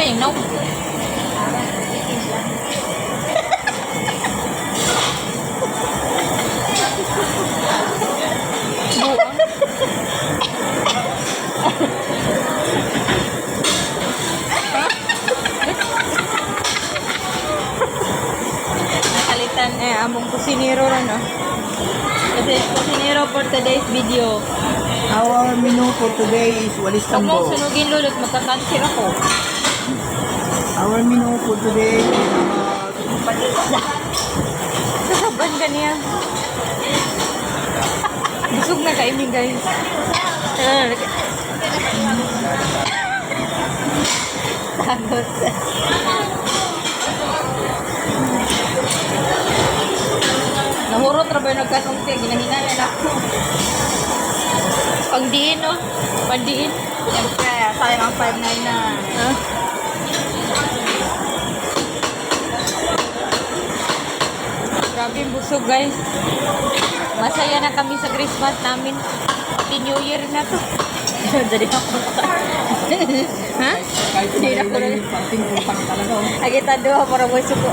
yung no? Nakalitan among kusinero ron, no? Kasi kusinero for today's video. Our menu for today is walis Huwag mong tambo. sunugin lulot, magkakansir ako. Our menu for today is Sasaban ka niya. Busog na kaiming guys. Takot. Nahurot ra ba yung nagkasungti? Ginahinayan ako. Pagdiin, no? Pagdiin. Siyempre, sayang ang 5.9 na. Huh? Grabe yung busog, guys. Masaya na kami sa Christmas namin. Happy New Year na to. Jadi ako. Ha? kahit Hindi na ko na. parting utang talaga. Agita doon para mo suko.